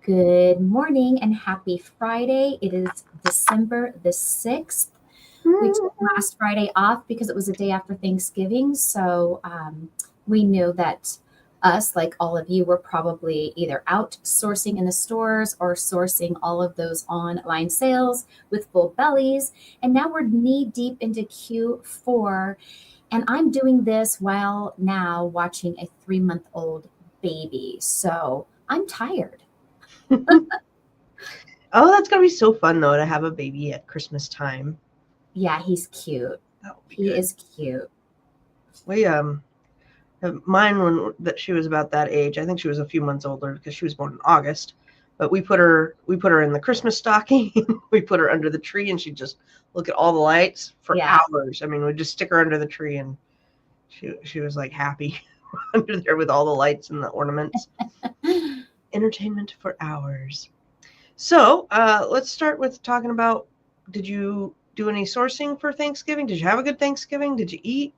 Good morning and happy Friday. It is December the 6th. We took last Friday off because it was a day after Thanksgiving. So we knew that us, like all of you, were probably either out sourcing in the stores or sourcing all of those online sales with full bellies. And now we're knee deep into Q4. And I'm doing this while now watching a 3-month-old baby. So I'm tired. Oh, that's gonna be so fun though to have a baby at Christmas time. Yeah, he's cute. That would be He good. is cute. We mine when that she was about that age. I think she was a few months older because she was born in August. But we put her in the Christmas stocking. We put her under the tree, and she'd just look at all the lights for Yeah. hours. I mean, we'd just stick her under the tree, and she was like happy under there with all the lights and the ornaments. Entertainment for hours. So let's start with talking about, did you do any sourcing for Thanksgiving? Did you have a good Thanksgiving? Did you eat?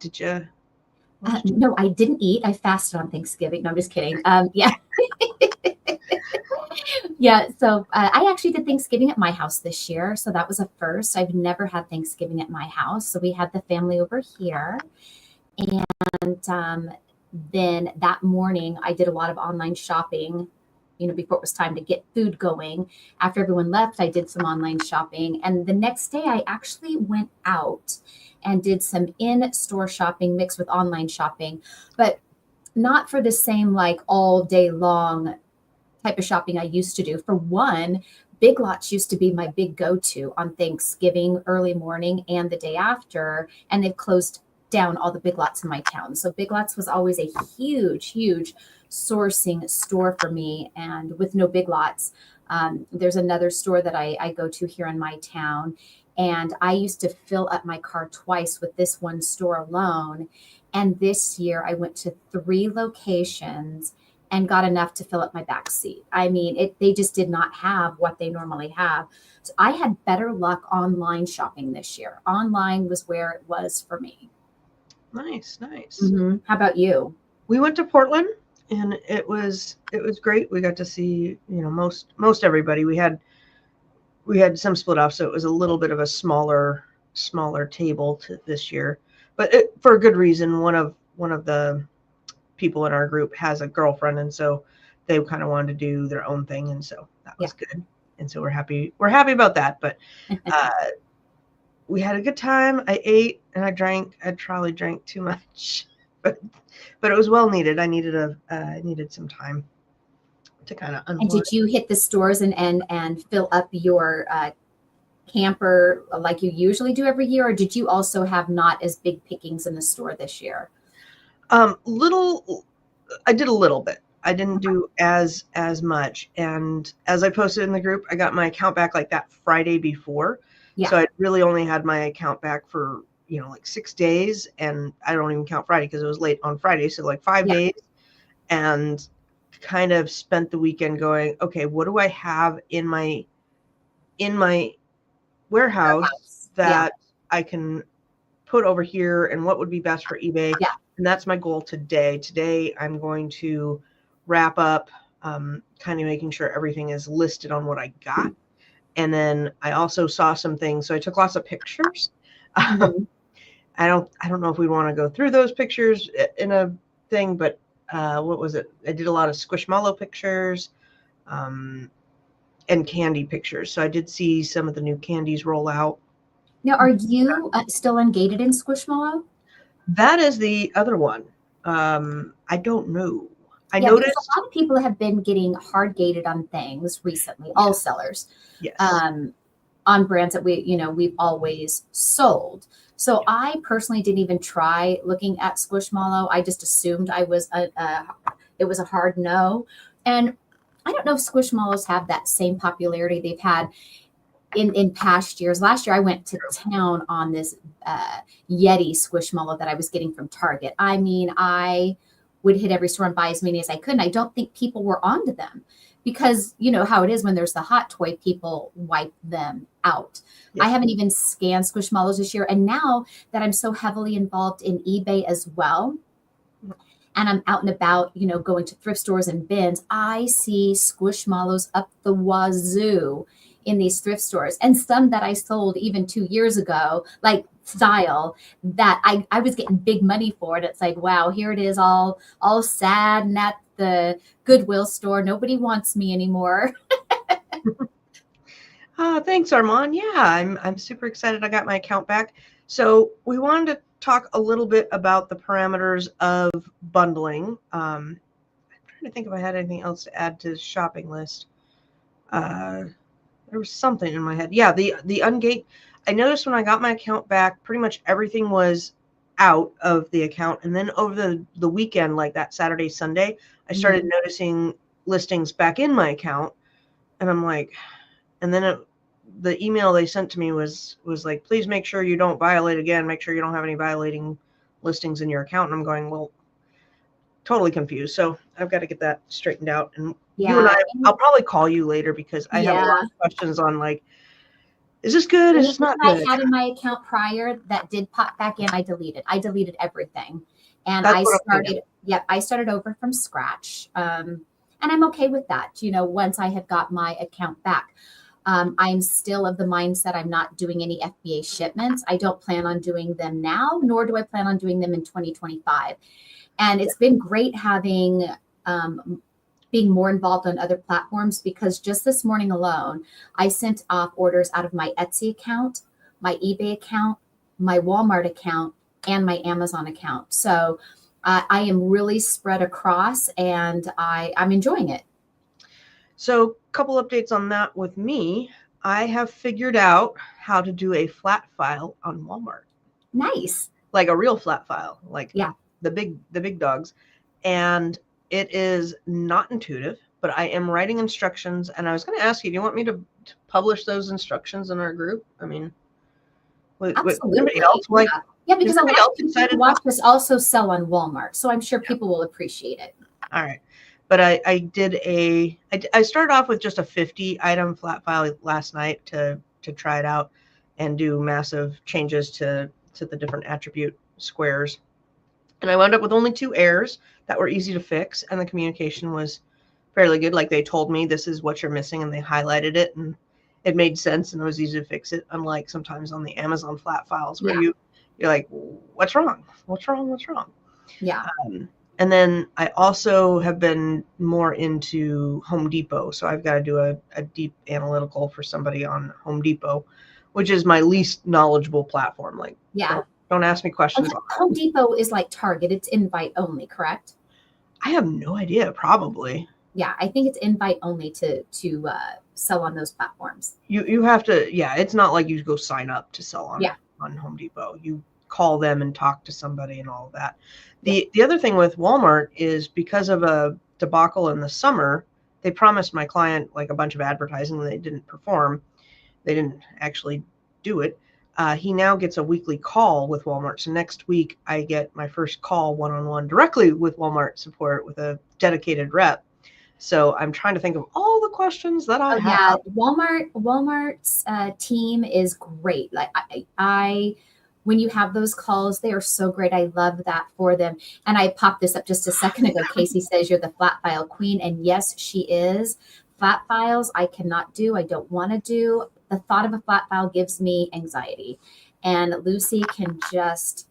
What did you No, I didn't eat. I fasted on Thanksgiving. No, I'm just kidding. Yeah. Yeah. So I actually did Thanksgiving at my house this year. So that was a first. I've never had Thanksgiving at my house. So we had the family over here. And then that morning, I did a lot of online shopping, before it was time to get food going. After everyone left, I did some online shopping. And the next day, I actually went out and did some in-store shopping mixed with online shopping, but not for the same like all day long type of shopping I used to do. For one, Big Lots used to be my big go-to on Thanksgiving early morning and the day after, and they've closed down all the Big Lots in my town. So Big Lots was always a huge, huge sourcing store for me. And with no Big Lots, there's another store that I go to here in my town. And I used to fill up my car twice with this one store alone. And this year I went to 3 locations and got enough to fill up my back seat. I mean, they just did not have what they normally have. So I had better luck online shopping this year. Online was where it was for me. Nice. How about you? We went to Portland, and it was great. We got to see most everybody. We had some split off, so it was a little bit of a smaller table this year, but for a good reason. One of the people in our group has a girlfriend, and so they kind of wanted to do their own thing, and so that was good. And so we're happy about that. But we had a good time. I ate and I drank. I probably drank too much, but it was well needed. I needed some time to kind of And unwind. did you hit the stores and fill up your camper like you usually do every year, or did you also have not as big pickings in the store this year? I did a little bit. I didn't do as much. And as I posted in the group, I got my account back like that Friday before. Yeah. So I really only had my account back for, like 6 days. And I don't even count Friday because it was late on Friday. So like 5 days, and kind of spent the weekend going, okay, what do I have in my warehouse that I can put over here, and what would be best for eBay? Yeah. And that's my goal today. Today, I'm going to wrap up, kind of making sure everything is listed on what I got. And then I also saw some things. So I took lots of pictures. Mm-hmm. I don't know if we want to go through those pictures in a thing, but what was it? I did a lot of Squishmallow pictures, and candy pictures. So I did see some of the new candies roll out. Now, are you still ungated in Squishmallow? That is the other one. I don't know. I Yeah, noticed because a lot of people have been getting hard gated on things recently, all sellers, yes. On brands that we've always sold. So I personally didn't even try looking at Squishmallow. I just assumed it was a hard no. And I don't know if Squishmallows have that same popularity they've had in past years. Last year, I went to town on this Yeti Squishmallow that I was getting from Target. I mean, I would hit every store and buy as many as I could. And I don't think people were onto them because you know how it is when there's the hot toy, people wipe them out. Yes. I haven't even scanned Squishmallows this year. And now that I'm so heavily involved in eBay as well, and I'm out and about, going to thrift stores and bins, I see Squishmallows up the wazoo in these thrift stores, and some that I sold even 2 years ago, like style that I was getting big money for it. It's like, wow, here it is all sad and at the Goodwill store. Nobody wants me anymore. Thanks, Armand. Yeah, I'm super excited. I got my account back. So we wanted to talk a little bit about the parameters of bundling. I'm trying to think if I had anything else to add to the shopping list. There was something in my head. Yeah, the Ungate. I noticed when I got my account back, pretty much everything was out of the account. And then over the weekend, like that Saturday, Sunday, I started noticing listings back in my account. And I'm like, and then the email they sent to me was like, please make sure you don't violate again. Make sure you don't have any violating listings in your account. And I'm going, well, totally confused. So I've got to get that straightened out. And you and I'll probably call you later because I have a lot of questions on like, is this good? Is this not good? I had in my account prior that did pop back in. I deleted everything. And I started over from scratch. And I'm okay with that. Once I had got my account back, I'm still of the mindset I'm not doing any FBA shipments. I don't plan on doing them now, nor do I plan on doing them in 2025. And it's been great having being more involved on other platforms, because just this morning alone, I sent off orders out of my Etsy account, my eBay account, my Walmart account, and my Amazon account. So I am really spread across, and I'm enjoying it. So a couple updates on that with me. I have figured out how to do a flat file on Walmart. Nice. Like a real flat file, like the big dogs. And it is not intuitive, but I am writing instructions. And I was going to ask you, do you want me to publish those instructions in our group? I mean, anybody else like? Yeah, because a lot of people watch this also sell on Walmart, so I'm sure people will appreciate it. All right. But I started off with just a 50 item flat file last night to try it out and do massive changes to the different attribute squares. And I wound up with only 2 errors that were easy to fix, and the communication was fairly good. Like, they told me this is what you're missing, and they highlighted it, and it made sense, and it was easy to fix it. Unlike sometimes on the Amazon flat files where you're like, what's wrong? What's wrong? What's wrong? Yeah. And then I also have been more into Home Depot. So I've got to do a deep analytical for somebody on Home Depot, which is my least knowledgeable platform. Like, don't ask me questions. Home Depot is like Target. It's invite only, correct? I have no idea. Probably. Yeah, I think it's invite only to sell on those platforms. You have to. Yeah, it's not like you go sign up to sell on Home Depot. You call them and talk to somebody and all of that. The other thing with Walmart is, because of a debacle in the summer, they promised my client like a bunch of advertising and they didn't perform. They didn't actually do it. He now gets a weekly call with Walmart. So next week I get my first call one-on-one directly with Walmart support with a dedicated rep. So I'm trying to think of all the questions that I have. Yeah, Walmart's team is great. Like when you have those calls, they are so great. I love that for them. And I popped this up just a second ago. Casey says you're the flat file queen. And yes, she is. Flat files I cannot do. I don't want to do. The thought of a flat file gives me anxiety. And Lucy can just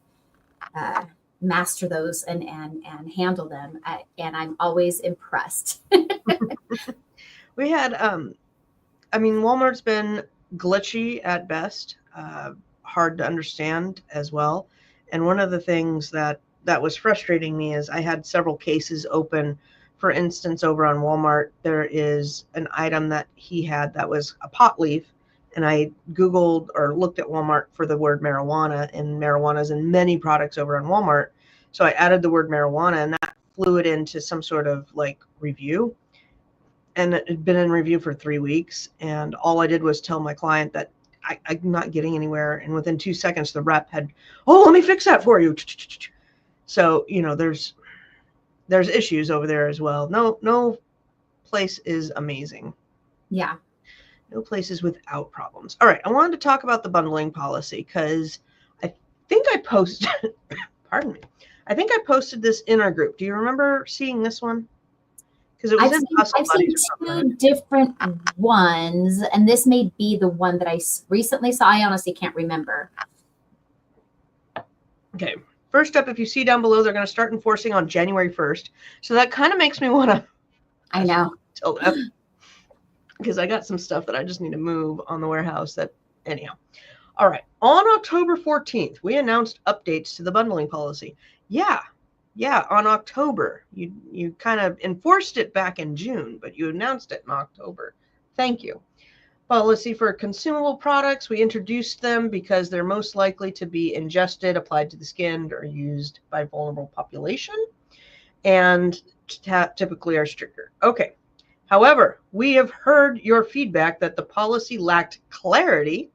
master those and handle them. And I'm always impressed. We had, Walmart's been glitchy at best. Hard to understand as well. And one of the things that was frustrating me is I had several cases open. For instance, over on Walmart, there is an item that he had that was a pot leaf, and I Googled or looked at Walmart for the word marijuana, and marijuana is in many products over on Walmart. So I added the word marijuana, and that flew it into some sort of like review. And it had been in review for 3 weeks. And all I did was tell my client that I'm not getting anywhere. And within 2 seconds, the rep had, let me fix that for you. So, there's issues over there as well. No place is amazing. Yeah. No place is without problems. All right. I wanted to talk about the bundling policy because I think I posted, pardon me. I think I posted this in our group. Do you remember seeing this one? Because it was I've in seen, Hustle I've seen Buddies or something. two different ones, and this may be the one that I recently saw. I honestly can't remember. Okay. First up, if you see down below, they're going to start enforcing on January 1st. So that kind of makes me want to. I know. Because I got some stuff that I just need to move on the warehouse. That anyhow. All right. On October 14th, we announced updates to the bundling policy. Yeah, on October. You kind of enforced it back in June, but you announced it in October. Thank you. Policy for consumable products. We introduced them because they're most likely to be ingested, applied to the skin, or used by vulnerable population, and typically are stricter. Okay. However, we have heard your feedback that the policy lacked clarity,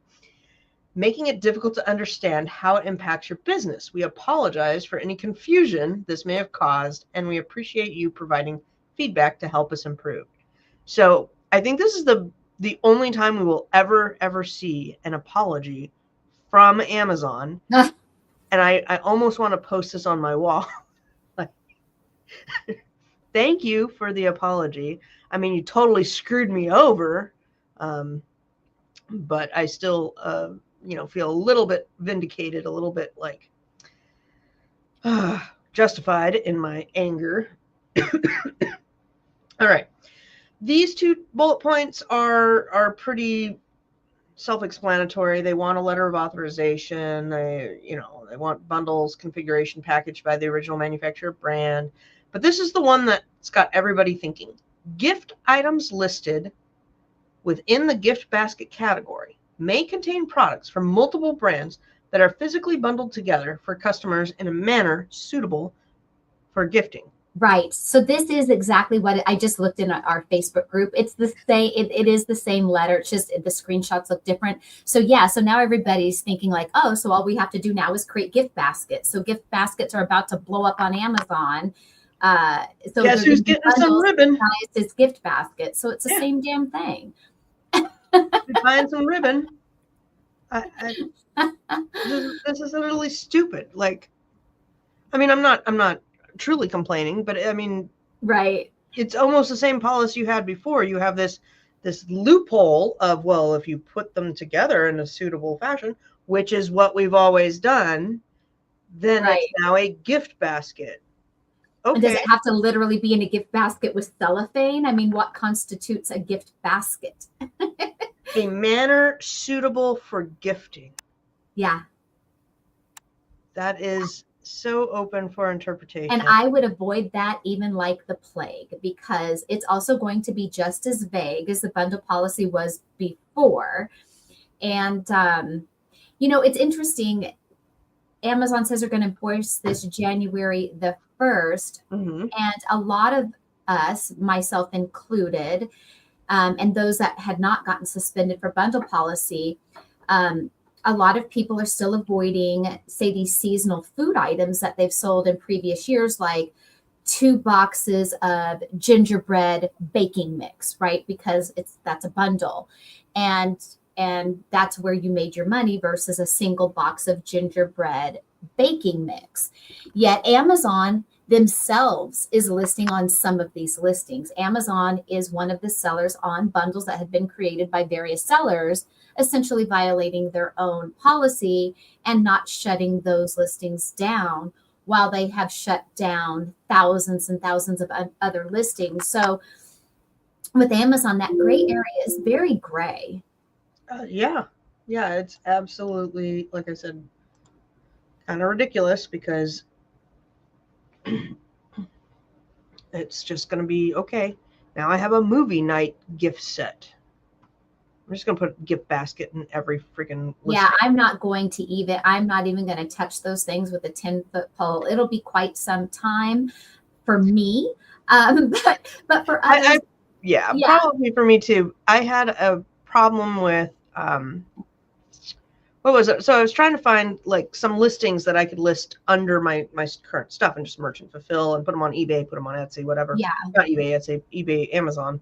making it difficult to understand how it impacts your business. We apologize for any confusion this may have caused, and we appreciate you providing feedback to help us improve. So I think this is the only time we will ever see an apology from Amazon. And I almost want to post this on my wall. Thank you for the apology. I mean, you totally screwed me over, but I still, feel a little bit vindicated, a little bit like justified in my anger. All right. These two bullet points are pretty self-explanatory. They want a letter of authorization. They want bundles configuration packaged by the original manufacturer brand. But this is the one that's got everybody thinking. Gift items listed within the gift basket category may contain products from multiple brands that are physically bundled together for customers in a manner suitable for gifting. Right. So this is exactly what I just looked in our Facebook group. It's the same. It is the same letter. It's just the screenshots look different. So yeah. So now everybody's thinking like, oh, so all we have to do now is create gift baskets. So gift baskets are about to blow up on Amazon. So guess who's getting some ribbon? It's gift basket. So it's the same damn thing. Buying some ribbon. This is really stupid. Like, I mean, I'm not truly complaining, but I mean, right. It's almost the same policy you had before. You have this loophole of, well, if you put them together in a suitable fashion, which is what we've always done, then right. It's now a gift basket. Okay. And does it have to literally be in a gift basket with cellophane? I mean, what constitutes a gift basket? A manner suitable for gifting. Yeah. That is so open for interpretation. And I would avoid that even like the plague, because it's also going to be just as vague as the bundle policy was before. And, it's interesting. Amazon says they're going to enforce this January the 1st. Mm-hmm. And a lot of us, myself included, and those that had not gotten suspended for bundle policy, a lot of people are still avoiding, say, these seasonal food items that they've sold in previous years, like 2 boxes of gingerbread baking mix, right? Because that's a bundle. And that's where you made your money versus a single box of gingerbread baking mix. Yet Amazon themselves is listing on some of these listings. Amazon is one of the sellers on bundles that had been created by various sellers, essentially violating their own policy and not shutting those listings down, while they have shut down thousands and thousands of other listings. So with Amazon, that gray area is very gray. Yeah, it's absolutely, like I said, kind of ridiculous, because it's just going to be, okay, now I have a movie night gift set. I'm just going to put a gift basket in every freaking list. Yeah, I'm not even going to touch those things with a 10-foot pole. It'll be quite some time for me. But for others. Yeah, probably for me too. I had a problem with, what was it? So I was trying to find like some listings that I could list under my current stuff and just merchant fulfill and put them on eBay, put them on Etsy, whatever. Yeah. Not eBay, Etsy, eBay, Amazon.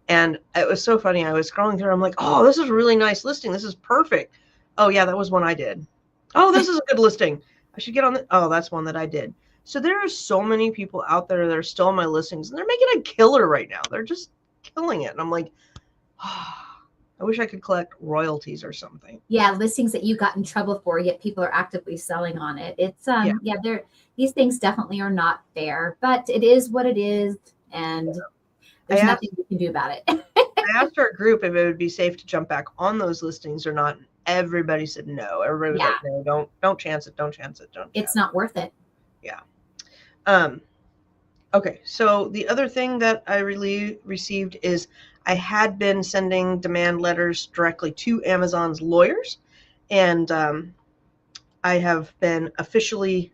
And it was so funny. I was scrolling through. I'm like, oh, this is a really nice listing. This is perfect. Oh, yeah, that was one I did. Oh, this is a good listing. I should get on the. Oh, that's one that I did. So there are so many people out there that are still on my listings, and they're making a killer right now. They're just killing it. And I'm like, I wish I could collect royalties or something. Yeah, listings that you got in trouble for, yet people are actively selling on it. It's Yeah. they're these things definitely are not fair, but it is what it is, and there's nothing you can do about it. I asked our group if it would be safe to jump back on those listings or not. Everybody said no. Everybody was like, no, don't chance it. Don't chance it. It's not worth it. Yeah. Okay. So the other thing that I really received is I had been sending demand letters directly to Amazon's lawyers, and I have been officially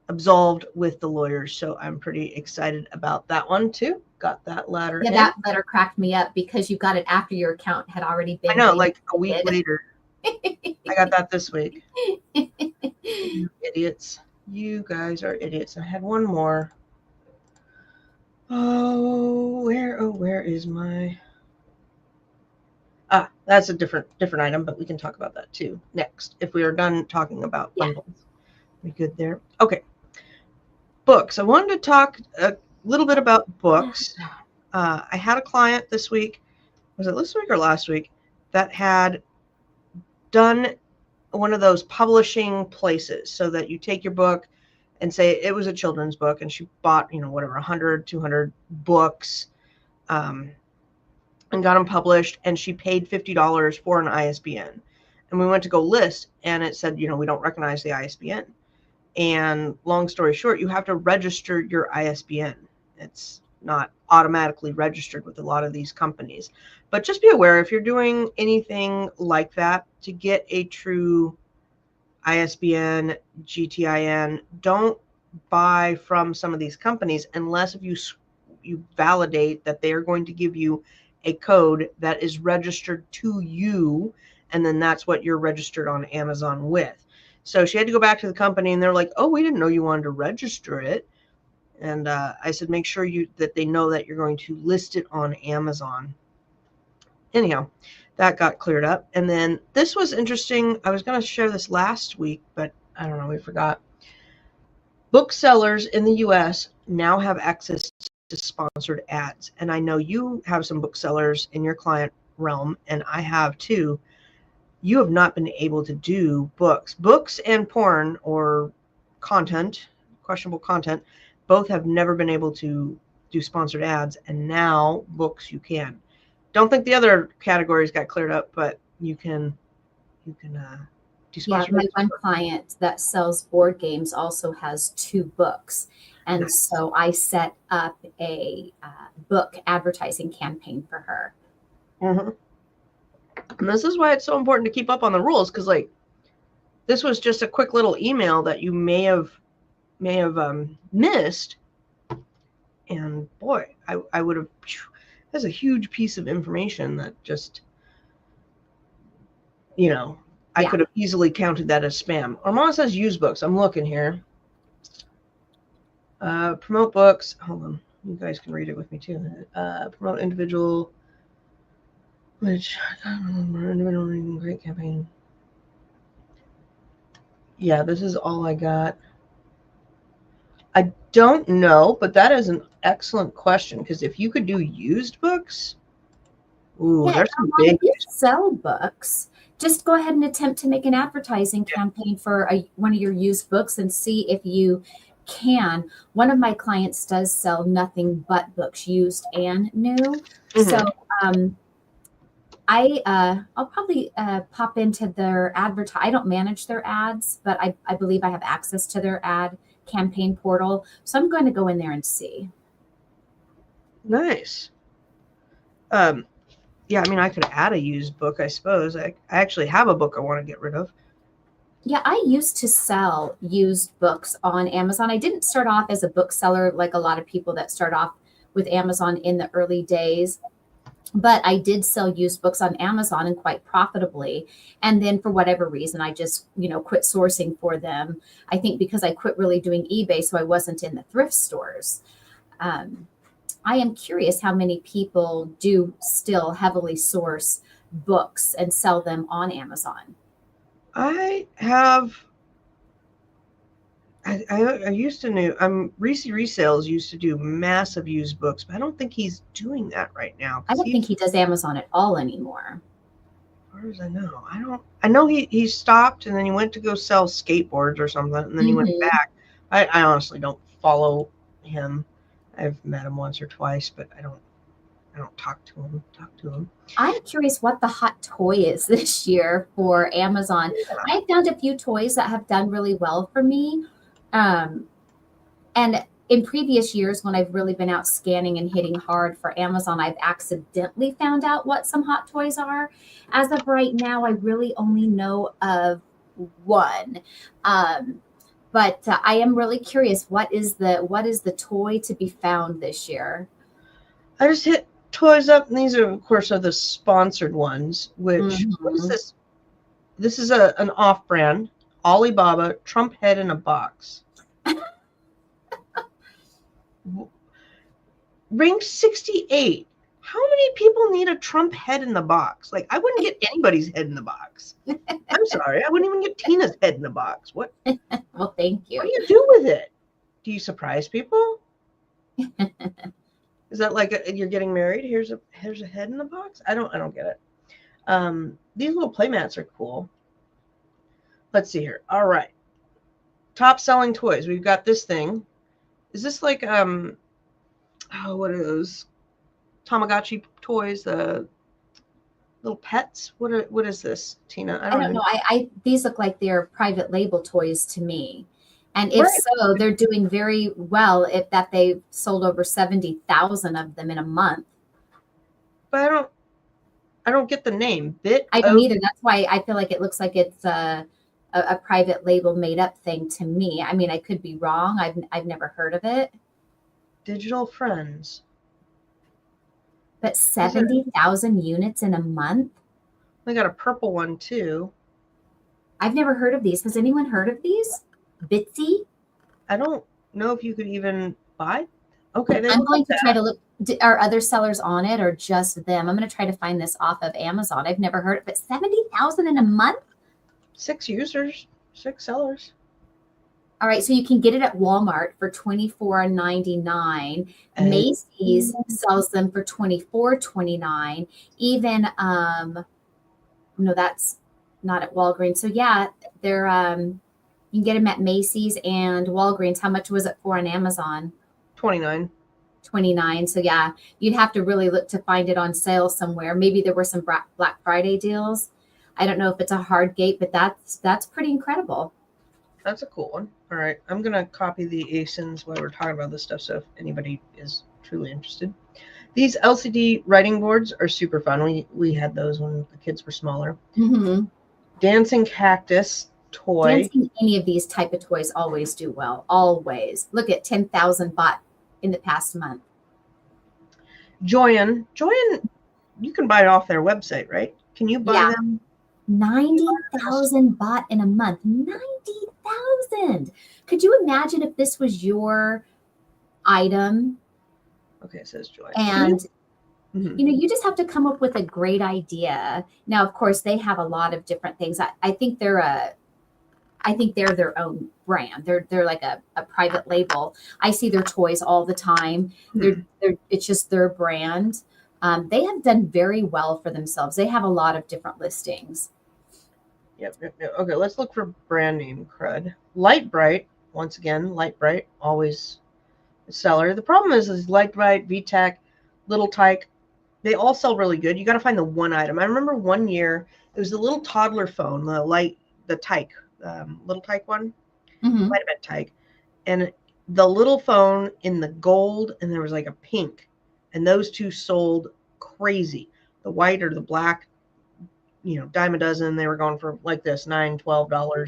absolved with the lawyers. So I'm pretty excited about that one too. Got that letter. Yeah, that letter cracked me up because you got it after your account had already been. I know, like a week later. I got that this week. You idiots. You guys are idiots. I had one more. Oh, where is my... that's a different item, but we can talk about that too next. If we are done talking about bundles. We good there? Okay. Books. I wanted to talk a little bit about books. I had a client this week, was it this week or last week, that had done one of those publishing places so that you take your book and say it was a children's book, and she bought, 100, 200 books, and got them published, and she paid $50 for an ISBN. And we went to go list, and it said, we don't recognize the ISBN. And long story short, you have to register your ISBN. It's not automatically registered with a lot of these companies. But just be aware, if you're doing anything like that, to get a true ISBN, GTIN, don't buy from some of these companies unless if you validate that they are going to give you a code that is registered to you, and then that's what you're registered on Amazon with. So she had to go back to the company, and they're like, oh, we didn't know you wanted to register it. And I said, make sure that they know that you're going to list it on Amazon. Anyhow, that got cleared up. And then this was interesting. I was going to share this last week, but I don't know, we forgot. Booksellers in the US now have access to sponsored ads. And I know you have some booksellers in your client realm, and I have too. You have not been able to do books and porn or content, questionable content, both have never been able to do sponsored ads, and now books you can. Don't think the other categories got cleared up, but you can do sponsored ads. My one client that sells board games also has 2 books, and so I set up a book advertising campaign for her. Mm-hmm. And this is why it's so important to keep up on the rules, because this was just a quick little email that you may have missed, and boy, I would have. That's a huge piece of information that just, I could have easily counted that as spam. Armand says use books. I'm looking here. Promote books. Hold on, you guys can read it with me too. Promote individual. Which, individual reading, great campaign. Yeah, this is all I got. I don't know, but that is an excellent question, because if you could do used books, there's some big. If you sell books, just go ahead and attempt to make an advertising campaign for one of your used books and see if you can. One of my clients does sell nothing but books, used and new. Mm-hmm. So, I'll probably pop into their I don't manage their ads, but I believe I have access to their ad campaign portal. So I'm going to go in there and see. Nice. Yeah, I mean, I could add a used book, I suppose. I actually have a book I want to get rid of. Yeah, I used to sell used books on Amazon. I didn't start off as a bookseller like a lot of people that start off with Amazon in the early days. But I did sell used books on Amazon, and quite profitably. And then for whatever reason, I just, quit sourcing for them. I think because I quit really doing eBay, so I wasn't in the thrift stores. I am curious how many people do still heavily source books and sell them on Amazon. I have I used to know Reese Resales used to do massive used books, but I don't think he's doing that right now I because don't think he does Amazon at all anymore. as far as I know he stopped and then he went to go sell skateboards or something and then he went Hmm. back. I honestly don't follow him. I've met him once or twice, but I don't talk to him. I'm curious what the hot toy is this year for Amazon. Yeah. I found a few toys that have done really well for me. Um, and in previous years, when I've really been out scanning and hitting hard for Amazon, I've accidentally found out what some hot toys are. As of right now, I really only know of one. Um, but I am really curious. What is the toy to be found this year? I just hit Toys Up, and these are, of course, are the sponsored ones. Which what is Hmm. this? This is an off-brand Alibaba Trump head in a box. Ring 68. How many people need a Trump head in the box? Like, I wouldn't get anybody's head in the box. I'm sorry, I wouldn't even get Tina's head in the box. What Well, thank do you. you do with it? Do you surprise people? Is that like you're getting married? Here's a head in the box. I don't get it. These little playmats are cool. Let's see here. All right, top selling toys. We've got this thing. Is this like what are those Tamagotchi toys? The little pets. What is this, Tina? I I don't don't even. know. I these look like they're private label toys to me. And if Right, so, they're doing very well if that they've sold over 70,000 of them in a month. but I don't get the name. Bit I don't O either. That's why I feel like it looks like it's a private label made up thing to me. I mean, I could be wrong. I've never heard of it, Digital Friends. but These are. 70,000 units in a month? We got a purple one too. I've never heard of these. Has anyone heard of these? Bitsy? I don't know if you could even buy. Okay, they I'm look like going to try that. to look. Are other sellers on it or just them? I'm going to try to find this off of Amazon. I've never heard of it. 70,000 in a month? 6 users, 6 sellers. All right, so you can get it at Walmart for $24.99. And Macy's sells them for $24.29. Even no, that's not at Walgreens. So yeah, they're you can get them at Macy's and Walgreens. How much was it for on Amazon? 29. 29. So yeah, you'd have to really look to find it on sale somewhere. Maybe there were some Black Friday deals. I don't know if it's a hard gate, but that's pretty incredible. That's a cool one. All right, I'm gonna copy the ASINs while we're talking about this stuff. So if anybody is truly interested, these LCD writing boards are super fun. We had those when the kids were smaller. Mm-hmm. Dancing cactus toy. Dancing, any of these type of toys always do well. Always. Look at 10,000 bought in the past month. Joyan, you can buy it off their website, right? Can you buy Yeah, them? 90,000 bought in a month. 90,000. Could you imagine if this was your item Okay, it says Joyan. and Mhm. you just have to come up with a great idea. Now, of course, they have a lot of different things. I think they're their own brand. They're like a private label. I see their toys all the time. It's just their brand. They have done very well for themselves. They have a lot of different listings. Yep. Okay, let's look for brand name crud. Light Bright, once again, Light Bright, always a seller. The problem is Light Bright, VTech, Little Tyke, they all sell really good. You got to find the one item. I remember one year it was the little toddler phone, the Tyke, Little Tyke one. Mm-hmm. Might have been Tyke, and the little phone in the gold, and there was like a pink, and those two sold crazy. The white or the black, dime a dozen. They were going for like this $9-12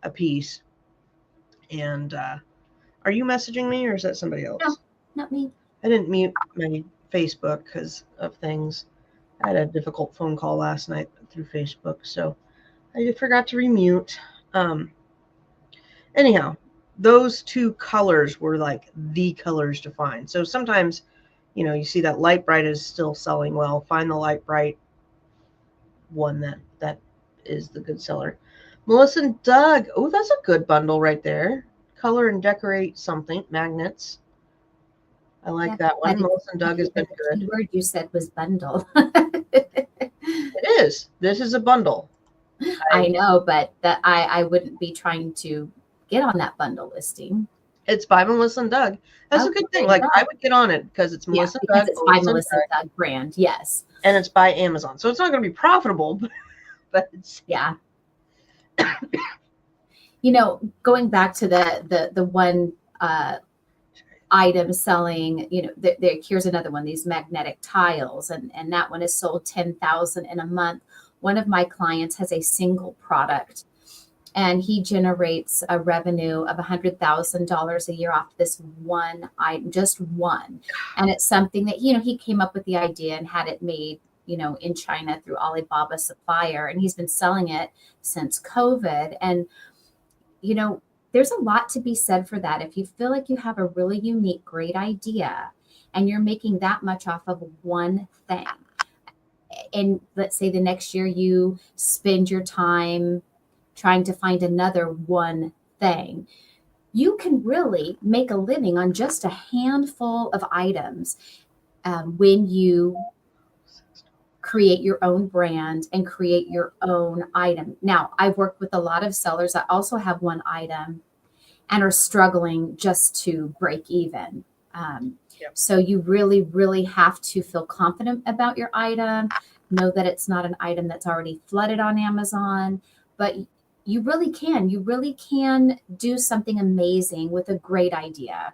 a piece. And are you messaging me or is that somebody No, else? not me. I didn't mute my Facebook because of things. I had a difficult phone call last night through Facebook, so I forgot to remute. Anyhow, those two colors were like the colors to find. So sometimes, you see that Light Bright is still selling well. Find the Light Bright one that is the good seller. Melissa and Doug. Oh, that's a good bundle right there. color and decorate something, magnets. I like that one. Melissa and Doug has been good. The word you said was bundle. It is. This is a bundle. I know, but I wouldn't be trying to get on that bundle listing. It's by Melissa and Doug. That's a good thing. Like, I would get on it because it's Melissa and Doug. It's by Melissa and Doug brand, yes. And it's by Amazon. So it's not going to be profitable, but it's... Yeah. You know, going back to the one item selling, you know, here's another one, these magnetic tiles, and that one is sold 10,000 in a month. One of my clients has a single product, and he generates a revenue of $100,000 a year off this one item, just one. And it's something that, you know, he came up with the idea and had it made, you know, in China through Alibaba Supplier, and he's been selling it since COVID. And, you know, there's a lot to be said for that. If you feel like you have a really unique, great idea and you're making that much off of one thing, and let's say the next year you spend your time trying to find another one thing, you can really make a living on just a handful of items when you create your own brand and create your own item. Now, I've worked with a lot of sellers that also have one item and are struggling just to break even. So you really, really have to feel confident about your item, know that it's not an item that's already flooded on Amazon, but you really can do something amazing with a great idea.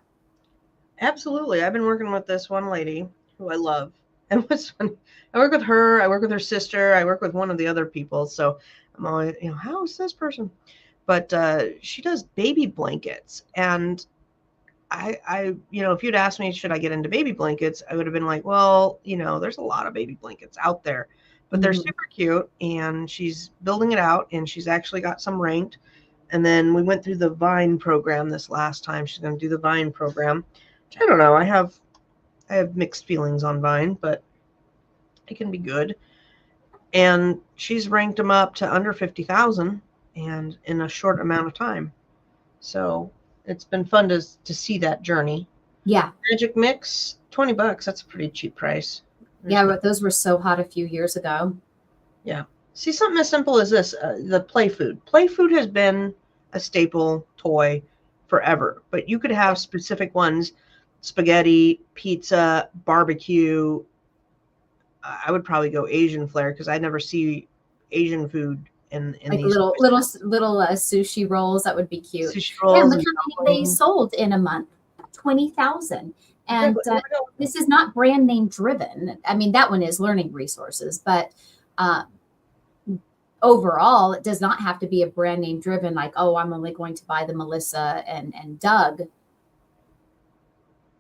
Absolutely. I've been working with this one lady who I love. And what's funny, I work with her, I work with her sister, I work with one of the other people. So I'm always, you know, how is this person? But she does baby blankets. And I, you know, if you'd asked me, should I get into baby blankets? I would have been like, well, you know, there's a lot of baby blankets out there, but they're super cute. And she's building it out, and she's actually got some ranked. And then we went through the Vine program this last time. She's going to do the Vine program, which I don't know. I have mixed feelings on Vine, but it can be good. And she's ranked them up to under 50,000 and in a short amount of time. So it's been fun to see that journey. Yeah. Magic Mix, $20. That's a pretty cheap price. Yeah, but those were so hot a few years ago. Yeah. See, something as simple as this, the Play Food. Play Food has been a staple toy forever, but you could have specific ones: spaghetti, pizza, barbecue. I would probably go Asian flair because I never see Asian food in like these little sushi rolls. That would be cute. Sushi rolls. And look how many they sold in a month. 20,000. And this is not brand name driven. I mean, that one is learning resources, but overall, it does not have to be a brand name driven, like, oh, I'm only going to buy the Melissa and Doug.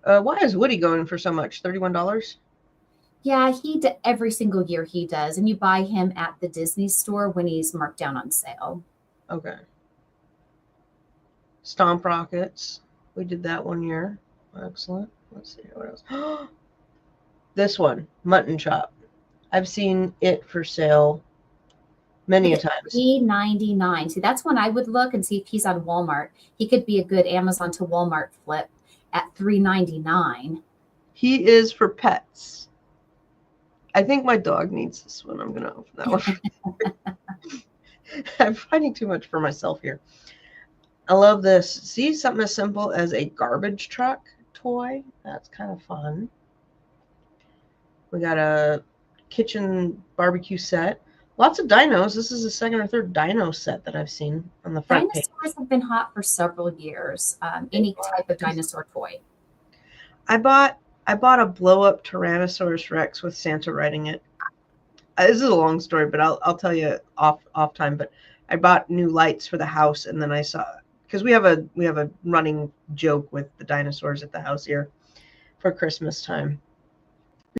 Why is Woody going for so much? $31? Yeah, every single year he does. And you buy him at the Disney store when he's marked down on sale. Okay. Stomp Rockets. We did that one year. Excellent. Let's see what else. This one, Mutton Chop. I've seen it for sale many a times. $3.99. See, that's when I would look and see if he's on Walmart. He could be a good Amazon to Walmart flip at $3.99. He is for pets. I think my dog needs this one. I'm going to open that one. I'm finding too much for myself here. I love this. See, something as simple as a garbage truck toy. That's kind of fun. We got a kitchen barbecue set. Lots of dinos. This is the second or third dino set that I've seen on the front page. Dinosaurs have been hot for several years. Any type of dinosaur toy. I bought a blow-up Tyrannosaurus Rex with Santa riding it. This is a long story, but I'll tell you off time. But I bought new lights for the house, and then I saw, because we have a running joke with the dinosaurs at the house here for Christmas time.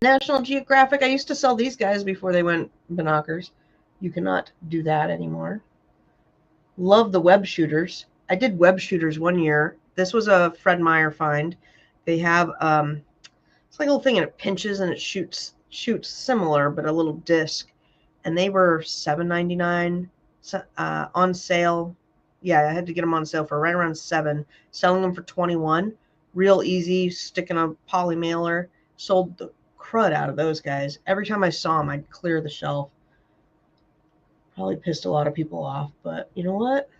National Geographic. I used to sell these guys before they went binoculars. You cannot do that anymore. Love the web shooters. I did web shooters one year. This was a Fred Meyer find. They have it's like a little thing, and it pinches and it shoots similar, but a little disc. And they were $7.99 on sale. I had to get them on sale for right around $7, selling them for $21. Real easy, sticking a poly mailer. Sold the crud out of those guys. Every time I saw them, I'd clear the shelf. Probably pissed a lot of people off, but you know what?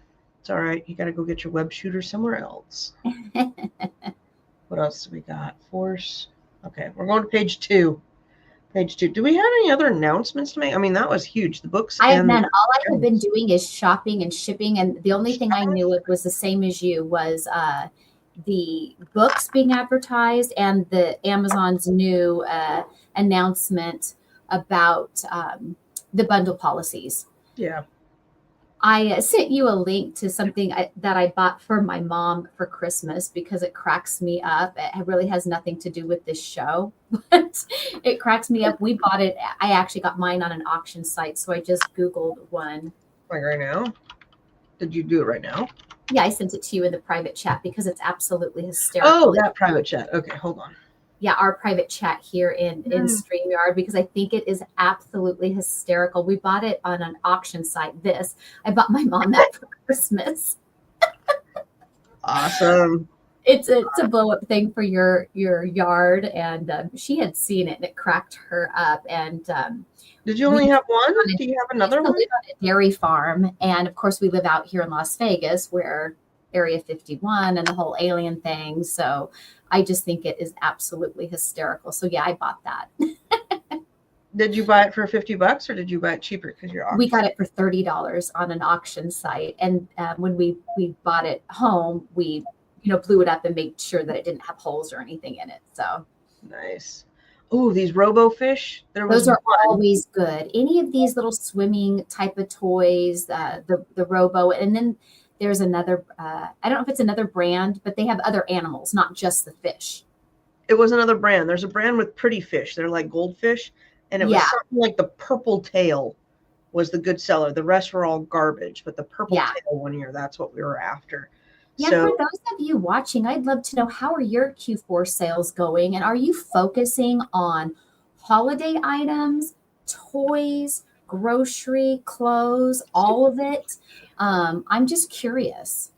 It's all right. You got to go get your web shooter somewhere else. What else do we got? Force. Okay, we're going to page 2. Page 2. Do we have any other announcements to make? I mean, that was huge. The books. I have none. All I have been doing is shopping and shipping, and the only thing I knew it was the same as you was the books being advertised and the Amazon's new announcement about the bundle policies. Yeah. I sent you a link to something that I bought for my mom for Christmas because it cracks me up. It really has nothing to do with this show, but it cracks me up. We bought it. I actually got mine on an auction site, so I just Googled one. Like right now? Did you do it right now? Yeah, I sent it to you in the private chat because it's absolutely hysterical. Oh, that private chat. Okay, hold on. Yeah, our private chat here in StreamYard, because I think it is absolutely hysterical. We bought it on an auction site. I bought my mom that for Christmas. Awesome. It's a blow up thing for your yard, and she had seen it and it cracked her up. And did you only have one? Do you have another one? We live on a dairy farm, and of course we live out here in Las Vegas, where Area 51 and the whole alien thing. So I just think it is absolutely hysterical. So yeah, I bought that. Did you buy it for $50 or did you buy it cheaper because you're auction? We got it for $30 on an auction site, and when we bought it home, we blew it up and made sure that it didn't have holes or anything in it. So nice. Oh, these Robo Fish. Those are always good. Any of these little swimming type of toys, the Robo, and then there's another, I don't know if it's another brand, but they have other animals, not just the fish. It was another brand. There's a brand with pretty fish. They're like goldfish. And it was something like the purple tail was the good seller. The rest were all garbage. But the purple tail one year, that's what we were after. Yeah, so, for those of you watching, I'd love to know, how are your Q4 sales going? And are you focusing on holiday items, toys, grocery, clothes, all of it? I'm just curious.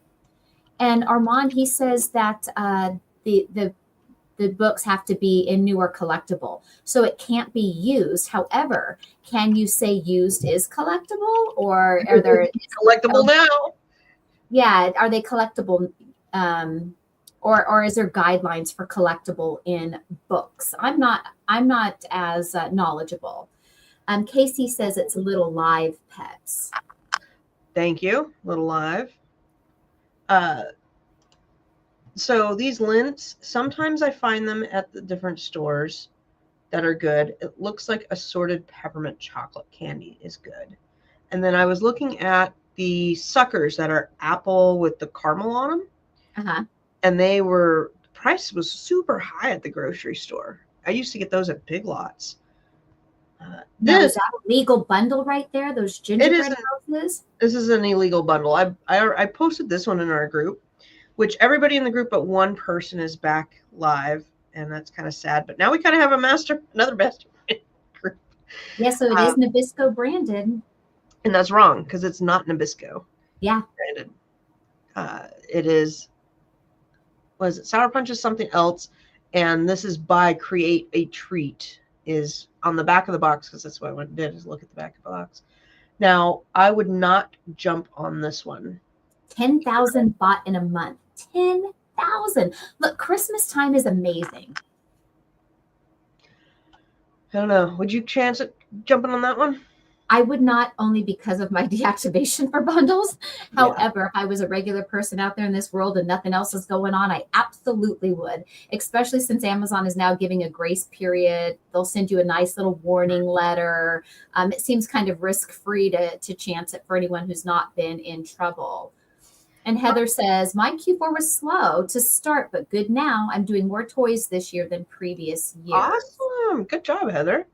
And Armand, he says that the books have to be in new or collectible, so it can't be used. However, can you say used is collectible, or are there collectible now? Yeah, are they collectible? Or is there guidelines for collectible in books? I'm not as knowledgeable. Casey says it's Little Live Pets. Thank you, Little Live. So these lints, sometimes I find them at the different stores that are good. It looks like assorted peppermint chocolate candy is good. And then I was looking at the suckers that are apple with the caramel on them. Uh-huh. And the price was super high at the grocery store. I used to get those at Big Lots. Is that a legal bundle right there? Those gingerbread houses? This is an illegal bundle. I posted this one in our group, which everybody in the group but one person is back live, and that's kind of sad. But now we kind of have another best group. Yeah, so it is Nabisco branded. And that's wrong, because it's not Nabisco. Yeah. Branded. It is, was it Sour Punch is something else, and this is by Create a Treat, is on the back of the box, because that's what I went and did, is look at the back of the box. Now, I would not jump on this one. 10,000 bought in a month. 10,000. Look, Christmas time is amazing. I don't know. Would you chance at jumping on that one? I would not, only because of my deactivation for bundles. Yeah. However, if I was a regular person out there in this world and nothing else is going on, I absolutely would, especially since Amazon is now giving a grace period. They'll send you a nice little warning letter. It seems kind of risk-free to chance it for anyone who's not been in trouble. And Heather says, my Q4 was slow to start, but good now. I'm doing more toys this year than previous years. Awesome. Good job, Heather.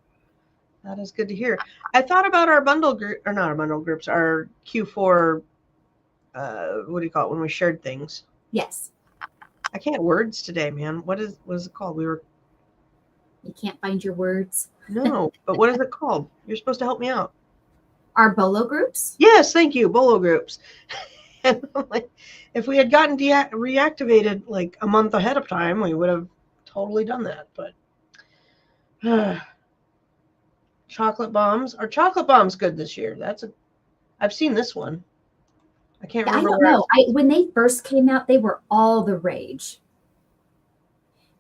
That is good to hear. I thought about our bundle group, or not our bundle groups, our Q4, what do you call it, when we shared things? Yes. I can't words today, man. What is it called? You can't find your words? No, but what is it called? You're supposed to help me out. Our Bolo groups? Yes, thank you. Bolo groups. And I'm like, if we had gotten reactivated like a month ahead of time, we would have totally done that. But chocolate bombs. Are chocolate bombs good this year? I've seen this one. I can't I remember don't where know. When they first came out, they were all the rage.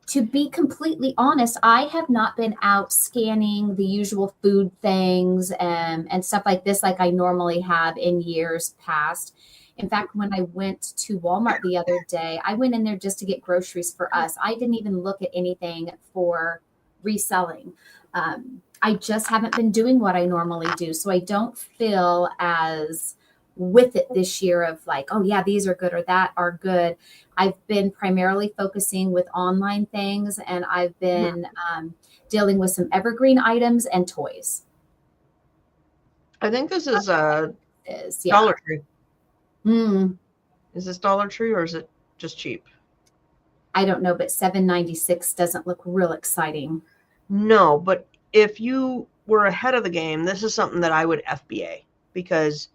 To be completely honest, I have not been out scanning the usual food things and stuff like this like I normally have in years past. In fact, when I went to Walmart the other day, I went in there just to get groceries for us. I didn't even look at anything for reselling. I just haven't been doing what I normally do. So I don't feel as with it this year of like, oh, yeah, these are good or that are good. I've been primarily focusing with online things, and I've been dealing with some evergreen items and toys. I think this is Yeah. Dollar Tree. Mm, Is this Dollar Tree or is it just cheap? I don't know, but $7.96 doesn't look real exciting. No, but if you were ahead of the game, this is something that I would FBA because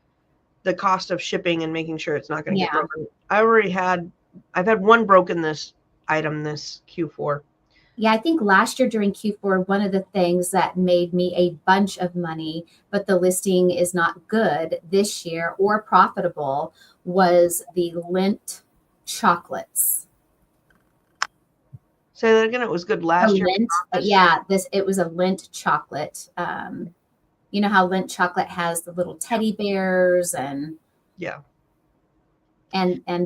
the cost of shipping and making sure it's not going to get broken. I've had one broken this item this Q4. Yeah, I think last year during Q4, one of the things that made me a bunch of money, but the listing is not good this year or profitable, was the Lindt chocolates. Say that again. It was good last year. Lindt, yeah, it was a Lindt chocolate. You know how Lindt chocolate has the little teddy bears and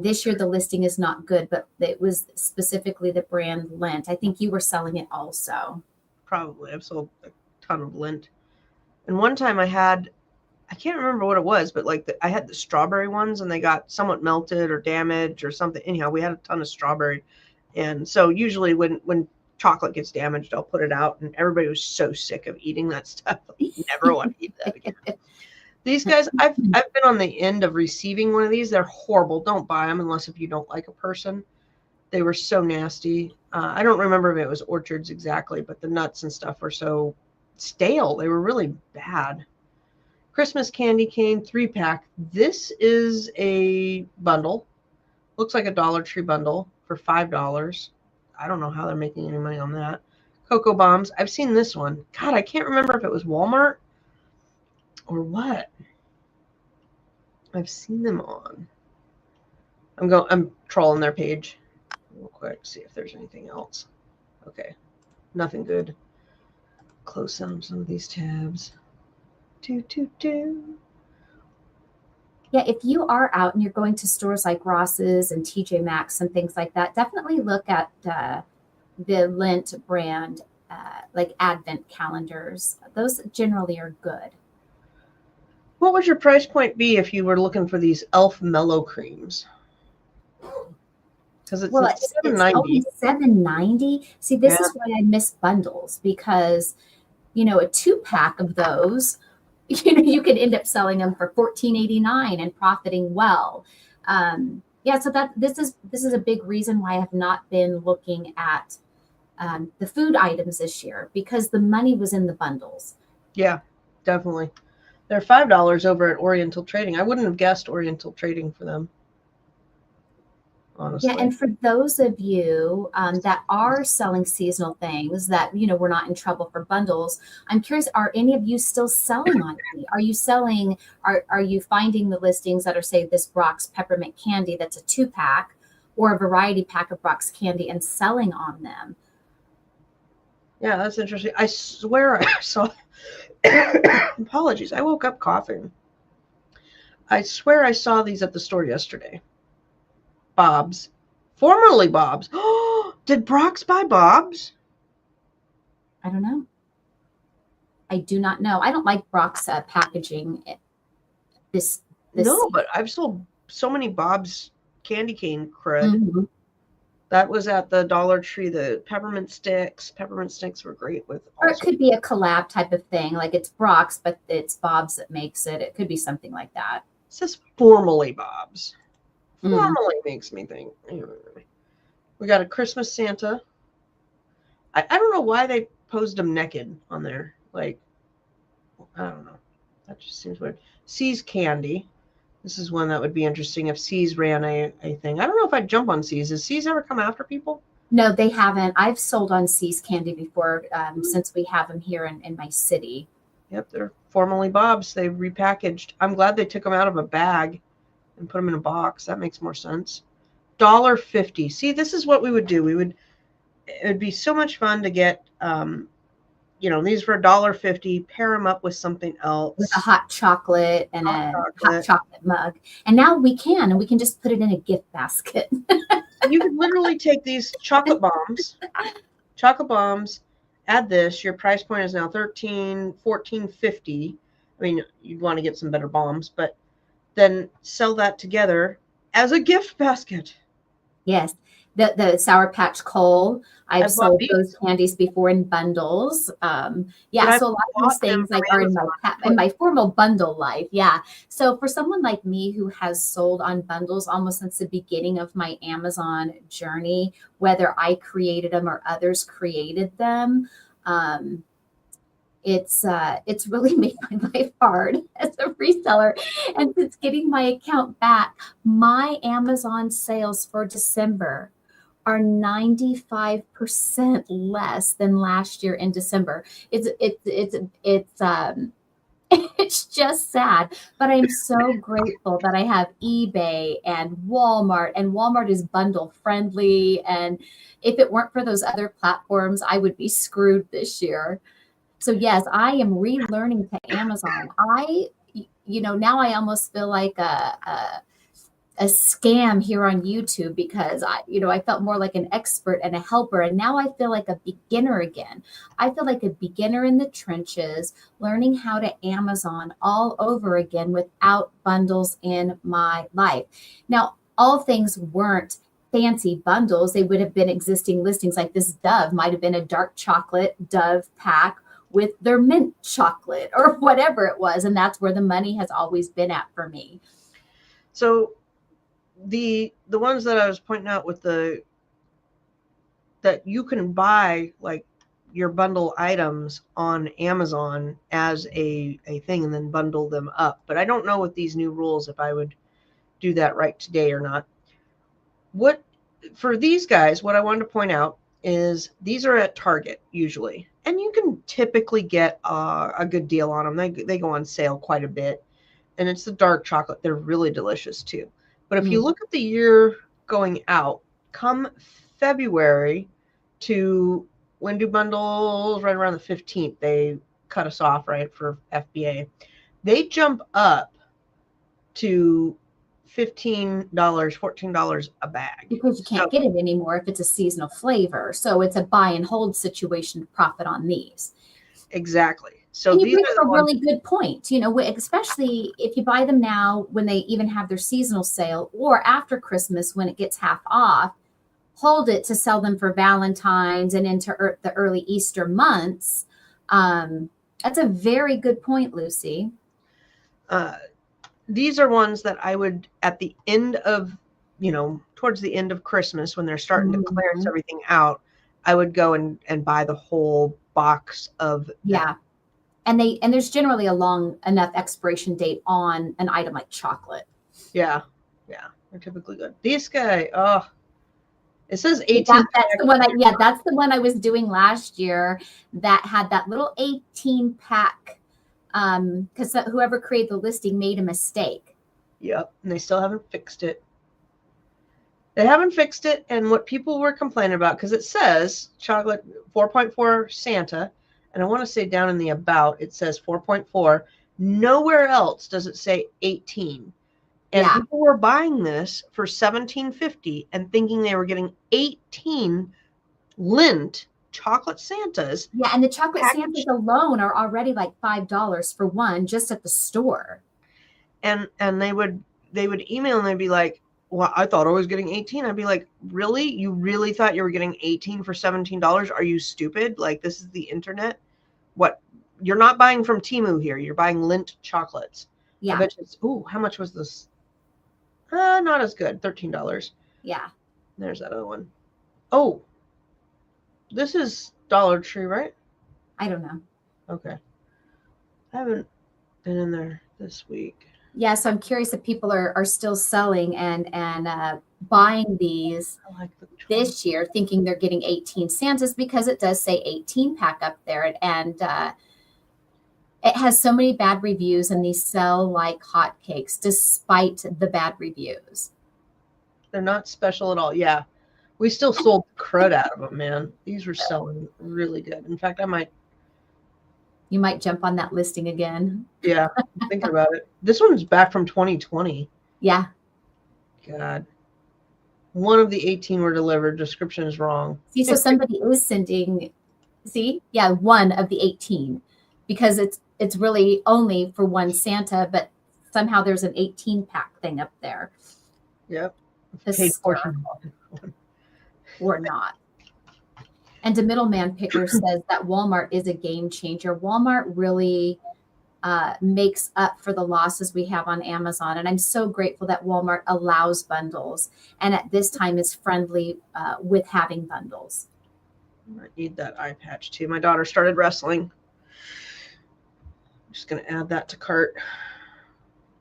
this year the listing is not good, but it was specifically the brand Lindt. I think you were selling it also. Probably. I've sold a ton of Lindt. And one time I can't remember what it was, but like I had the strawberry ones and they got somewhat melted or damaged or something. Anyhow, we had a ton of strawberry. And so usually when chocolate gets damaged, I'll put it out, and everybody was so sick of eating that stuff. I never want to eat that again. These guys, I've been on the end of receiving one of these. They're horrible. Don't buy them unless if you don't like a person. They were so nasty. I don't remember if it was Orchards exactly, but the nuts and stuff were so stale. They were really bad. Christmas candy cane 3-pack. This is a bundle. Looks like a Dollar Tree bundle for $5. I don't know how they're making any money on that. Cocoa Bombs. I've seen this one. God, I can't remember if it was Walmart or what. I've seen them on. I'm trolling their page real quick, see if there's anything else. Okay. Nothing good. Close some of these tabs. Yeah, if you are out and you're going to stores like Ross's and TJ Maxx and things like that, definitely look at the Lindt brand, like Advent calendars. Those generally are good. What would your price point be if you were looking for these Elf Mellow Creams? Because it's only $7.90. See, this is why I miss bundles, because a 2-pack of those, you could end up selling them for $14.89 and profiting well. So this is a big reason why I have not been looking at the food items this year, because the money was in the bundles. Yeah, definitely. They're $5 over at Oriental Trading. I wouldn't have guessed Oriental Trading for them, honestly. Yeah, and for those of you that are selling seasonal things that, we're not in trouble for bundles, I'm curious, are any of you still selling on it? Are you finding the listings that are, say, this Brock's peppermint candy that's a 2-pack or a variety pack of Brock's candy and selling on them? Yeah, that's interesting. I swear I saw, apologies, I woke up coughing. I swear I saw these at the store yesterday. Bob's. Formerly Bob's. Did Brock's buy Bob's? I don't know. I do not know. I don't like Brock's packaging. No, but I've sold so many Bob's candy cane crud. Mm-hmm. That was at the Dollar Tree. The peppermint sticks. Peppermint sticks were great with. Or it could be a collab type of thing, like it's Brock's, but it's Bob's that makes it. It could be something like that. It says formerly Bob's. Formally makes me think. We got a Christmas Santa. I don't know why they posed him naked on there. Like, I don't know. That just seems weird. See's Candy. This is one that would be interesting if C's ran a thing. I don't know if I'd jump on C's. Has C's ever come after people? No, they haven't. I've sold on C's Candy before, since we have them here in my city. Yep, they're formerly Bob's. They repackaged. I'm glad they took them out of a bag and put them in a box. That makes more sense. $1.50. See, this is what we would do. It would be so much fun to get, these for $1.50, pair them up with something else. With a hot chocolate and hot chocolate mug. And now we can just put it in a gift basket. You could literally take these chocolate bombs, add this. Your price point is now $14.50. I mean, you'd want to get some better bombs, but then sell that together as a gift basket. Yes. The Sour Patch Coal. I've sold those candies before in bundles. So a lot of these things like are in my formal bundle life. Yeah. So for someone like me who has sold on bundles almost since the beginning of my Amazon journey, whether I created them or others created them, it's really made my life hard as a reseller. And since getting my account back, my Amazon sales for December are 95% less than last year in December. It's it's just sad, but I'm so grateful that I have eBay and Walmart is bundle friendly. And if it weren't for those other platforms, I would be screwed this year. So yes, I am relearning to Amazon. Now I almost feel like a scam here on YouTube because I felt more like an expert and a helper, and now I feel like a beginner again. I feel like a beginner in the trenches, learning how to Amazon all over again without bundles in my life. Now, all things weren't fancy bundles. They would have been existing listings. Like this Dove might have been a dark chocolate Dove pack with their mint chocolate or whatever it was. And that's where the money has always been at for me. So the ones that I was pointing out with that you can buy like your bundle items on Amazon as a thing and then bundle them up. But I don't know with these new rules if I would do that right today or not. For these guys, what I wanted to point out is these are at Target usually, and you can typically get a good deal on them. They go on sale quite a bit, and it's the dark chocolate. They're really delicious too. But if you look at the year going out, come February to when do bundles right around the 15th, they cut us off, right, for FBA. They jump up to $15, $14 a bag. Because you can't get it anymore if it's a seasonal flavor. So it's a buy and hold situation to profit on these. Exactly. So and you bring up a really good point, especially if you buy them now when they even have their seasonal sale or after Christmas when it gets half off, hold it to sell them for Valentine's and into the early Easter months. That's a very good point, Lucy. These are ones that I would, at the end of, towards the end of Christmas when they're starting to clearance everything out, I would go and buy the whole box of them. Yeah. And there's generally a long enough expiration date on an item like chocolate. Yeah. Yeah. They're typically good. This guy, it says 18. That's the one I was doing last year that had that little 18 pack. Because whoever created the listing made a mistake. Yep. And they still haven't fixed it. And what people were complaining about, because it says chocolate 4.4 Santa. And I want to say down in the about, it says 4.4. Nowhere else does it say 18. And people were buying this for $17.50 and thinking they were getting 18 Lindt chocolate Santas. Yeah, and the chocolate Santas alone are already like $5 for one just at the store. And they would email and they'd be like, well, I thought I was getting 18. I'd be like, really? You really thought you were getting 18 for $17? Are you stupid? Like, this is the internet. What? You're not buying from Temu here. You're buying Lindt chocolates. Yeah. I bet it's, how much was this? Not as good. $13. Yeah. There's that other one. Oh, this is Dollar Tree, right? I don't know. Okay. I haven't been in there this week. Yeah, so I'm curious if people are still selling and buying these I like the this year, thinking they're getting 18 Santas because it does say 18 pack up there, and it has so many bad reviews, and these sell like hotcakes despite the bad reviews. They're not special at all. Yeah. We still sold the crud out of them, man. These were selling really good. In fact, I might, You might jump on that listing again. yeah, I'm thinking about it. This one's back from 2020. Yeah. God. One of the 18 were delivered. Description is wrong. See, so somebody is sending. See, yeah, one of the 18, because it's really only for one Santa, but somehow there's an 18 pack thing up there. Yep. Paid portion. Or not. And the middleman picker says that Walmart is a game changer. Walmart really makes up for the losses we have on Amazon. And I'm so grateful that Walmart allows bundles and at this time is friendly with having bundles. I need that eye patch too. My daughter started wrestling. I'm just going to add that to cart.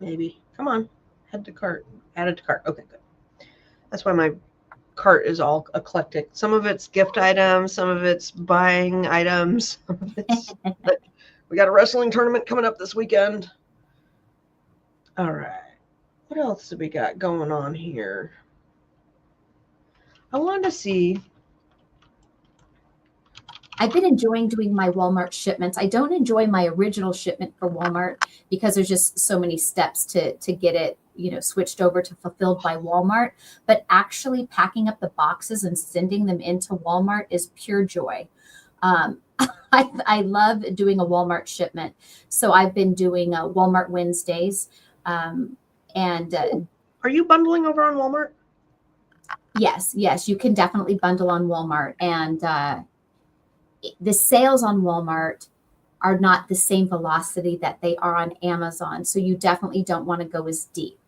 Maybe. Come on. Head to cart. Add it to cart. Okay, good. That's why my cart is all eclectic. Some of it's gift items, some of it's buying items. But we got a wrestling tournament coming up this weekend. All right. What else have we got going on here? I wanted to see. I've been enjoying doing my Walmart shipments. I don't enjoy my original shipment for Walmart because there's just so many steps to get it, switched over to fulfilled by Walmart. But actually packing up the boxes and sending them into Walmart is pure joy. I love doing a Walmart shipment. So I've been doing Walmart Wednesdays. Are you bundling over on Walmart? Yes, you can definitely bundle on Walmart. And the sales on Walmart are not the same velocity that they are on Amazon. So you definitely don't want to go as deep.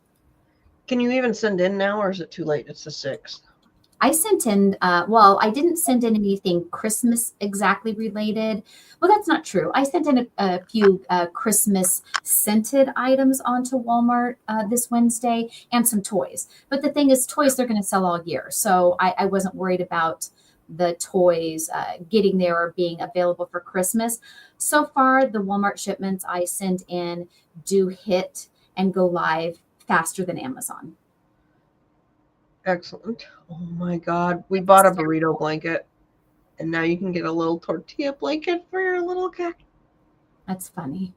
Can you even send in now, or is it too late? It's the 6th. I sent in, I didn't send in anything Christmas exactly related. Well, that's not true. I sent in a few Christmas scented items onto Walmart this Wednesday and some toys. But the thing is, toys, they're going to sell all year. So I wasn't worried about the toys getting there or being available for Christmas. So far, the Walmart shipments I send in do hit and go live faster than Amazon. Excellent. Oh my God. We bought a burrito blanket and now you can get a little tortilla blanket for your little cat. That's funny.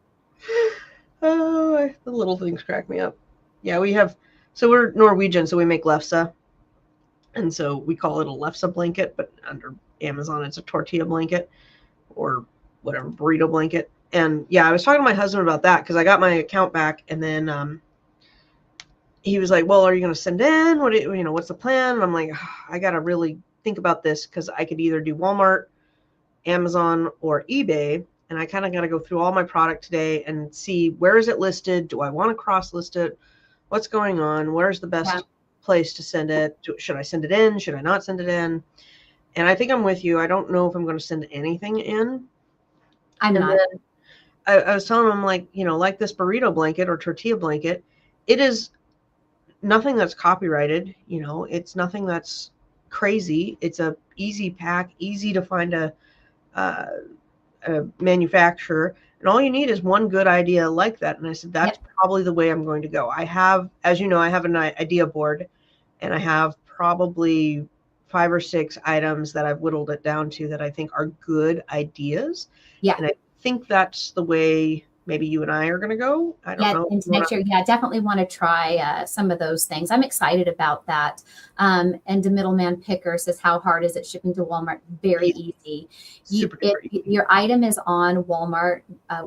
Oh, the little things crack me up. Yeah, we're Norwegian, so we make lefse. And so we call it a lefse blanket, but under Amazon, it's a tortilla blanket or whatever, burrito blanket. And yeah, I was talking to my husband about that because I got my account back and then he was like, well, are you going to send in? What's the plan? And I'm like, I got to really think about this because I could either do Walmart, Amazon, or eBay. And I kind of got to go through all my product today and see where is it listed? Do I want to cross list it? What's going on? Where's the best place to send it? Should I send it in? Should I not send it in? And I think I'm with you. I don't know if I'm going to send anything in. I'm not. I was telling him, like this burrito blanket or tortilla blanket, it is nothing that's copyrighted. It's nothing that's crazy. It's a easy pack, easy to find a manufacturer. And all you need is one good idea like that. And I said, that's probably the way I'm going to go. I have, as you know, I have an idea board and I have probably 5 or 6 items that I've whittled it down to that I think are good ideas. Yeah. And I think that's the way maybe you and I are going to go. I don't know. Into next year. Yeah, definitely want to try some of those things. I'm excited about that. And the middleman picker says, how hard is it shipping to Walmart? Very easy. Your item is on Walmart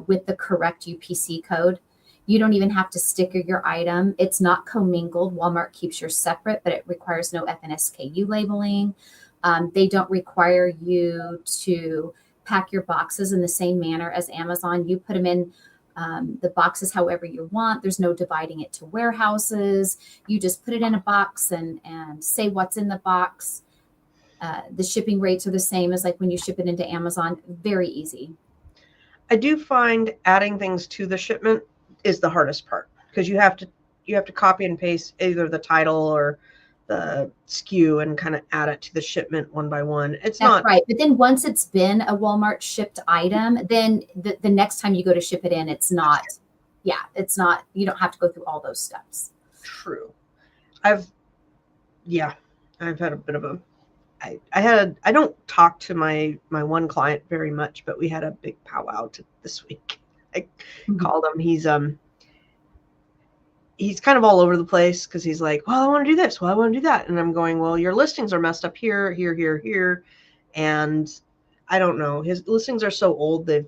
with the correct UPC code. You don't even have to sticker your item. It's not commingled. Walmart keeps yours separate, but it requires no FNSKU labeling. They don't require you to pack your boxes in the same manner as Amazon. You put them in the boxes however you want. There's no dividing it to warehouses. You just put it in a box and say what's in the box. The shipping rates are the same as like when you ship it into Amazon. Very easy. I do find adding things to the shipment is the hardest part. because you have to copy and paste either the title or the SKU and kind of add it to the shipment one by one. It's That's not right. But then once it's been a Walmart shipped item, then the next time you go to ship it in, it's not, it's not, you don't have to go through all those steps. true. I've had a bit of a, I don't talk to my one client very much, but we had a big powwow this week. I called him. He's kind of all over the place because he's like, well, I want to do this. Well, I want to do that. And I'm going, well, your listings are messed up here, here, here, here. And I don't know. His listings are so old. They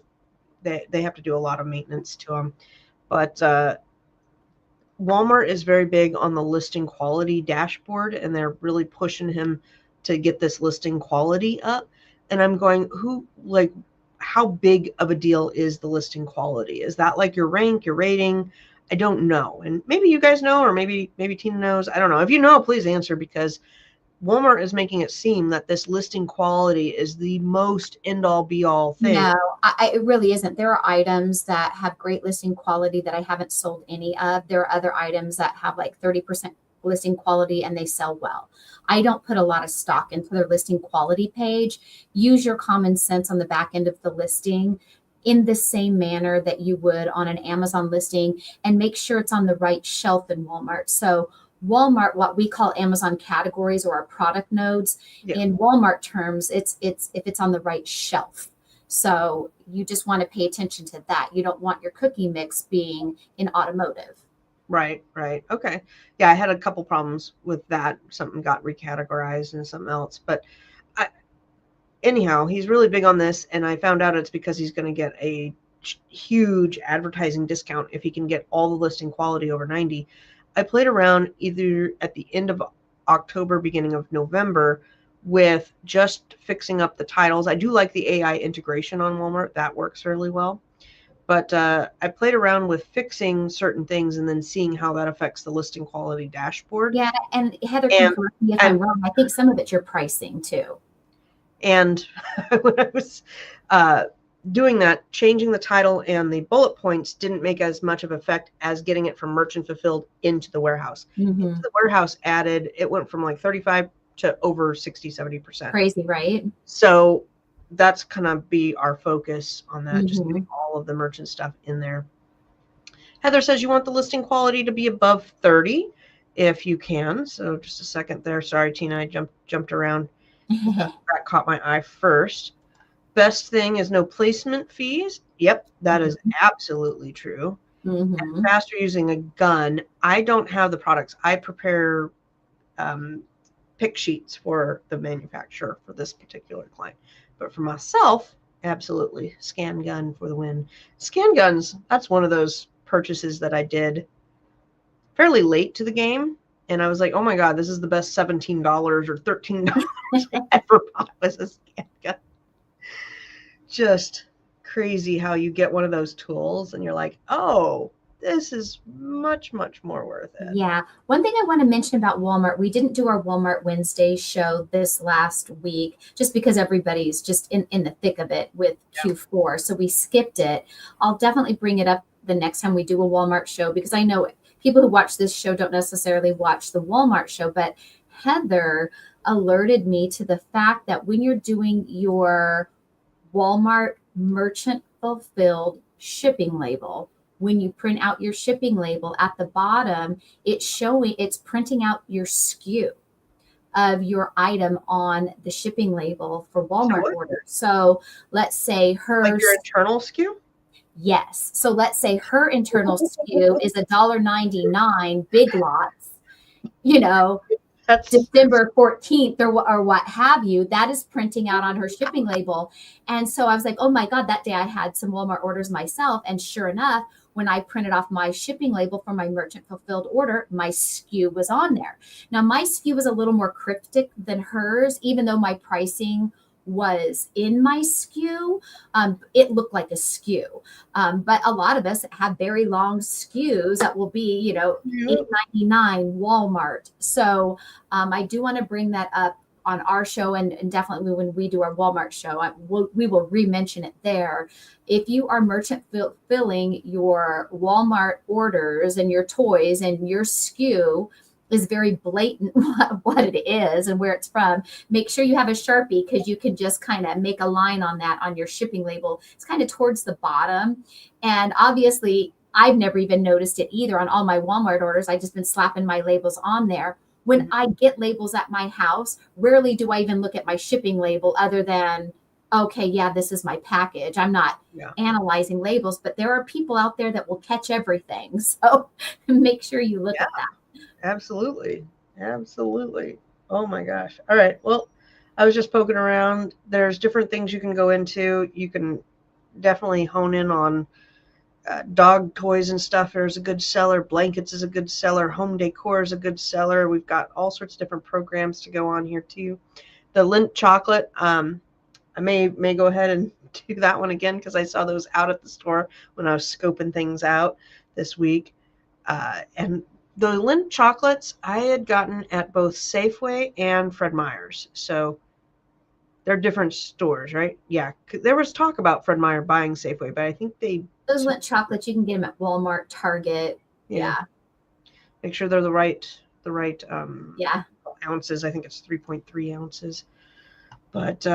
have to do a lot of maintenance to them. But Walmart is very big on the listing quality dashboard, and they're really pushing him to get this listing quality up. And I'm going, how big of a deal is the listing quality? Is that like your rank, your rating? I don't know. And maybe you guys know, or maybe Tina knows. I don't know. If you know, please answer, because Walmart is making it seem that this listing quality is the most end all be all thing. No, it really isn't. There are items that have great listing quality that I haven't sold any of. There are other items that have like 30% listing quality and they sell well. I don't put a lot of stock into their listing quality page. Use your common sense on the back end of the listing in the same manner that you would on an Amazon listing, and make sure it's on the right shelf in Walmart. So Walmart, what we call Amazon categories or our product nodes, in Walmart terms, it's if it's on the right shelf. So you just want to pay attention to that. You don't want your cookie mix being in automotive. Right. Okay. Yeah, I had a couple problems with that. Something got recategorized and something else. But anyhow, he's really big on this, and I found out it's because he's going to get a huge advertising discount if he can get all the listing quality over 90. I played around either at the end of October, beginning of November, with just fixing up the titles. I do like the AI integration on Walmart. That works really well. But I played around with fixing certain things and then seeing how that affects the listing quality dashboard. Yeah, and Heather can correct me if I'm wrong. I think some of it's your pricing too. And when I was doing that, changing the title and the bullet points didn't make as much of effect as getting it from merchant fulfilled into the warehouse. Into the warehouse added, it went from like 35 to over 60-70%. Crazy, right? So that's gonna be our focus on that, just getting all of the merchant stuff in there. Heather says you want the listing quality to be above 30 if you can. So just a second there. Sorry, Tina, I jumped around. That caught my eye first. Best thing is no placement fees. Yep, that is absolutely true. And faster using a gun. I don't have the products. I prepare pick sheets for the manufacturer for this particular client. But for myself, absolutely, Scan Gun for the win. Scan Guns, that's one of those purchases that I did fairly late to the game. And I was like, oh my God, this is the best $17 or $13 I ever bought was a Scan Gun. Just crazy how you get one of those tools and you're like, oh, this is much, much more worth it. Yeah. One thing I want to mention about Walmart, we didn't do our Walmart Wednesday show this last week just because everybody's just in the thick of it with Q4. So we skipped it. I'll definitely bring it up the next time we do a Walmart show, because I know people who watch this show don't necessarily watch the Walmart show, but Heather alerted me to the fact that when you're doing your Walmart merchant fulfilled shipping label, when you print out your shipping label at the bottom, it's printing out your SKU of your item on the shipping label for Walmart orders. So let's say her, like your internal SKU? Yes. So let's say her internal SKU is $1.99 Big Lots, that's December 14th or what have you. That is printing out on her shipping label. And so I was like, oh my God, that day I had some Walmart orders myself. And sure enough, when I printed off my shipping label for my merchant fulfilled order, my SKU was on there. Now my SKU was a little more cryptic than hers, even though my pricing was in my SKU. It looked like a SKU. But a lot of us have very long SKUs that will be, $8.99 Walmart. So I do want to bring that up on our show, and definitely when we do our Walmart show, we will re-mention it there. If you are merchant filling your Walmart orders and your toys and your SKU is very blatant what it is and where it's from, make sure you have a Sharpie, because you can just kind of make a line on that on your shipping label. It's kind of towards the bottom. And obviously, I've never even noticed it either on all my Walmart orders. I've just been slapping my labels on there. When I get labels at my house, rarely do I even look at my shipping label other than, okay, yeah, this is my package. I'm not analyzing labels, but there are people out there that will catch everything. So make sure you look at that. Absolutely. Absolutely. Oh my gosh. All right. Well, I was just poking around. There's different things you can go into. You can definitely hone in on dog toys and stuff. There's a good seller. Blankets is a good seller. Home decor is a good seller. We've got all sorts of different programs to go on here too. The Lindt chocolate. I may go ahead and do that one again, because I saw those out at the store when I was scoping things out this week. And the Lindt chocolates I had gotten at both Safeway and Fred Meyer's. So they're different stores, right? Yeah. There was talk about Fred Meyer buying Safeway, but I think those Lindt chocolates, you can get them at Walmart, Target. Yeah. Make sure they're the right ounces. I think it's 3.3 ounces. But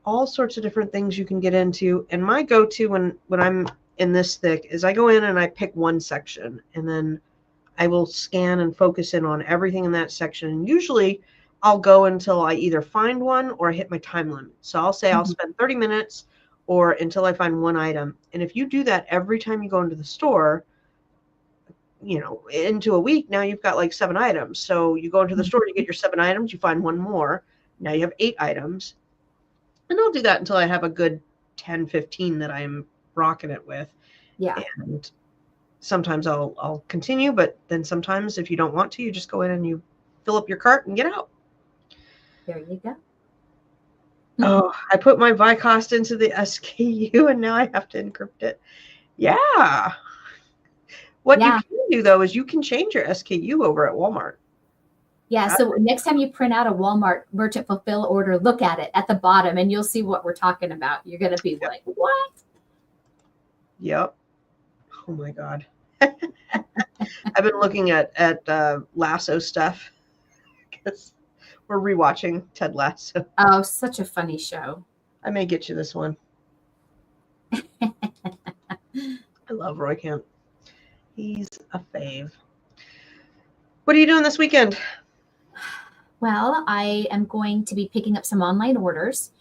all sorts of different things you can get into. And my go-to when I'm in this thick is I go in and I pick one section, and then I will scan and focus in on everything in that section. And usually I'll go until I either find one or hit my time limit. So I'll say I'll spend 30 minutes or until I find one item. And if you do that every time you go into the store, into a week, now you've got like 7 items. So you go into the store, you get your 7 items, you find one more. Now you have 8 items. And I'll do that until I have a good 10, 15 that I'm rocking it with. Yeah. And sometimes I'll continue, but then sometimes if you don't want to, you just go in and you fill up your cart and get out. There you go. Oh, I put my Vicost into the SKU and now I have to encrypt it. Yeah. What you can do though is you can change your SKU over at Walmart. Yeah. So next time you print out a Walmart merchant fulfill order, look at it at the bottom and you'll see what we're talking about. You're going to be like, what? Yep. Oh my God. I've been looking at Lasso stuff because we're rewatching Ted Lasso. Oh, such a funny show. I may get you this one. I love Roy Kent. He's a fave. What are you doing this weekend? Well, I am going to be picking up some online orders.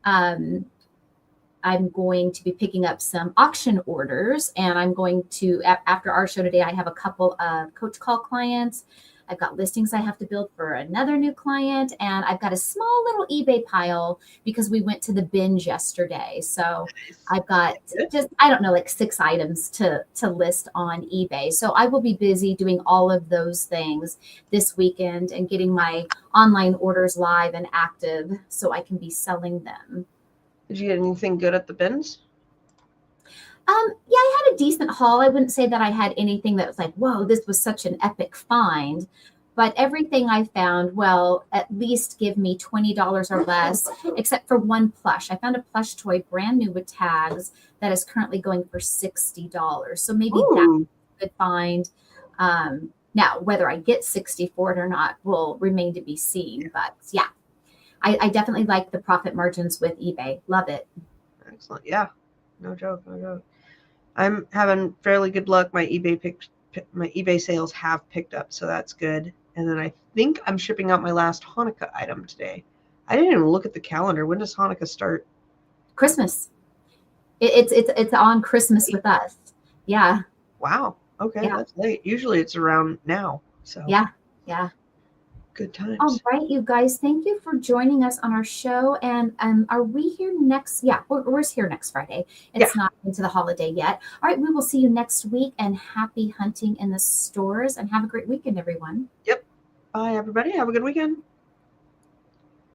I'm going to be picking up some auction orders, and I'm going to, after our show today, I have a couple of coach call clients. I've got listings I have to build for another new client, and I've got a small little eBay pile because we went to the binge yesterday. So I've got just, I don't know, like 6 items to list on eBay. So I will be busy doing all of those things this weekend and getting my online orders live and active so I can be selling them. Did you get anything good at the bins? Yeah, I had a decent haul. I wouldn't say that I had anything that was like, whoa, this was such an epic find. But everything I found, well, at least give me $20 or less, except for one plush. I found a plush toy, brand new with tags, that is currently going for $60. So maybe that's a good find. Now, whether I get 60 for it or not will remain to be seen. But yeah, I definitely like the profit margins with eBay. Love it. Excellent. Yeah. No joke. I'm having fairly good luck. My eBay sales have picked up, so that's good. And then I think I'm shipping out my last Hanukkah item today. I didn't even look at the calendar. When does Hanukkah start? Christmas. It's on Christmas with us. Yeah. Wow. Okay, that's late. Usually it's around now. So yeah. Good times. All right, you guys. Thank you for joining us on our show. And are we here next? Yeah, we're here next Friday. It's not into the holiday yet. All right, we will see you next week. And happy hunting in the stores. And have a great weekend, everyone. Yep. Bye, everybody. Have a good weekend.